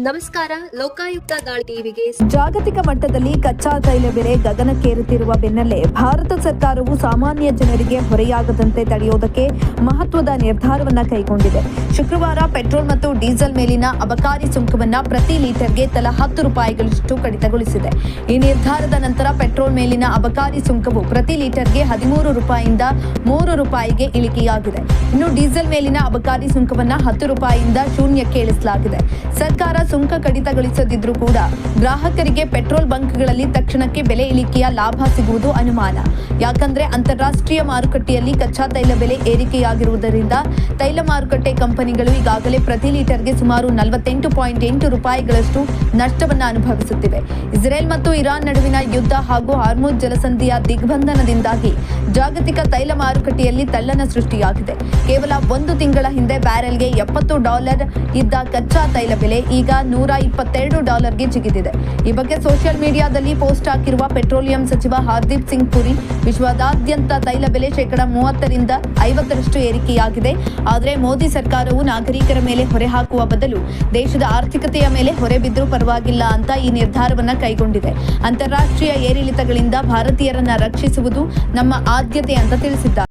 ನಮಸ್ಕಾರ. ಲೋಕಾಯುಕ್ತ ದಾಳಿ ಟಿವಿಗೆ ಜಾಗತಿಕ ಮಟ್ಟದಲ್ಲಿ ಕಚ್ಚಾ ತೈಲ ಬೆಲೆ ಗಗನಕ್ಕೇರುತ್ತಿರುವ ಬೆನ್ನಲ್ಲೇ ಭಾರತ ಸರ್ಕಾರವು ಸಾಮಾನ್ಯ ಜನರಿಗೆ ಹೊರೆಯಾಗದಂತೆ ತಡೆಯುವುದಕ್ಕೆ ಮಹತ್ವದ ನಿರ್ಧಾರವನ್ನು ಕೈಗೊಂಡಿದೆ. ಶುಕ್ರವಾರ ಪೆಟ್ರೋಲ್ ಮತ್ತು ಡೀಸೆಲ್ ಮೇಲಿನ ಅಬಕಾರಿ ಸುಂಕವನ್ನು ಪ್ರತಿ ಲೀಟರ್ಗೆ ತಲಾ 10 ರೂಪಾಯಿಗಳಷ್ಟು ಕಡಿತಗೊಳಿಸಿದೆ. ಈ ನಿರ್ಧಾರದ ನಂತರ ಪೆಟ್ರೋಲ್ ಮೇಲಿನ ಅಬಕಾರಿ ಸುಂಕವು ಪ್ರತಿ ಲೀಟರ್ಗೆ 13 ರೂಪಾಯಿಯಿಂದ 3 ರೂಪಾಯಿಗೆ ಇಳಿಕೆಯಾಗಿದೆ. ಇನ್ನು ಡೀಸೆಲ್ ಮೇಲಿನ ಅಬಕಾರಿ ಸುಂಕವನ್ನು 10 ರೂಪಾಯಿಯಿಂದ ಶೂನ್ಯಕ್ಕೆ ಇಳಿಸಲಾಗಿದೆ. ಸರ್ಕಾರ ಸುಂಕ ಕಡಿತಗೊಳಿಸದಿದ್ರೂ ಕೂಡ ಗ್ರಾಹಕರಿಗೆ ಪೆಟ್ರೋಲ್ ಬಂಕ್ಗಳಲ್ಲಿ ತಕ್ಷಣಕ್ಕೆ ಬೆಲೆ ಇಳಿಕೆಯ ಲಾಭ ಸಿಗುವುದು ಅನುಮಾನ. ಯಾಕಂದ್ರೆ ಅಂತಾರಾಷ್ಟ್ರೀಯ ಮಾರುಕಟ್ಟೆಯಲ್ಲಿ ಕಚ್ಚಾ ತೈಲ ಬೆಲೆ ಏರಿಕೆಯಾಗಿರುವುದರಿಂದ ತೈಲ ಮಾರುಕಟ್ಟೆ ಕಂಪನಿಗಳು ಈಗಾಗಲೇ ಪ್ರತಿ ಲೀಟರ್ಗೆ ಸುಮಾರು 48.8 ರೂಪಾಯಿಗಳಷ್ಟು ನಷ್ಟವನ್ನು ಅನುಭವಿಸುತ್ತಿವೆ. ಇಸ್ರೇಲ್ ಮತ್ತು ಇರಾನ್ ನಡುವಿನ ಯುದ್ಧ ಹಾಗೂ ಹಾರ್ಮುಜ್ ಜಲಸಂಧಿಯ ದಿಗ್ಬಂಧನದಿಂದಾಗಿ ಜಾಗತಿಕ ತೈಲ ಮಾರುಕಟ್ಟೆಯಲ್ಲಿ ತಲ್ಲಣ ಸೃಷ್ಟಿಯಾಗಿದೆ. ಕೇವಲ 1 ತಿಂಗಳ ಹಿಂದೆ ಬ್ಯಾರೆಲ್ಗೆ $70 ಇದ್ದ ಕಚ್ಚಾ ತೈಲ ಬೆಲೆ ಈಗ $122ಗೆ ಜಿಗಿದಿದೆ. ಈ ಬಗ್ಗೆ ಸೋಷಿಯಲ್ ಮೀಡಿಯಾದಲ್ಲಿ ಪೋಸ್ಟ್ ಹಾಕಿರುವ ಪೆಟ್ರೋಲಿಯಂ ಸಚಿವ ಹರ್ದೀಪ್ ಸಿಂಗ್ ಪುರಿ, ವಿಶ್ವದಾದ್ಯಂತ ತೈಲ ಬೆಲೆ 30% 50% ಏರಿಕೆಯಾಗಿದೆ. ಆದರೆ ಮೋದಿ ಸರ್ಕಾರವು ನಾಗರಿಕರ ಮೇಲೆ ಹೊರೆ ಹಾಕುವ ಬದಲು ದೇಶದ ಆರ್ಥಿಕತೆಯ ಮೇಲೆ ಹೊರೆ ಬಿದ್ದರೂ ಪರವಾಗಿಲ್ಲ ಅಂತ ಈ ನಿರ್ಧಾರವನ್ನ ಕೈಗೊಂಡಿದೆ. ಅಂತಾರಾಷ್ಟ್ರೀಯ ಏರಿಳಿತಗಳಿಂದ ಭಾರತೀಯರನ್ನ ರಕ್ಷಿಸುವುದು ನಮ್ಮ ಆದ್ಯತೆ ಅಂತ ತಿಳಿಸಿದ್ದಾರೆ.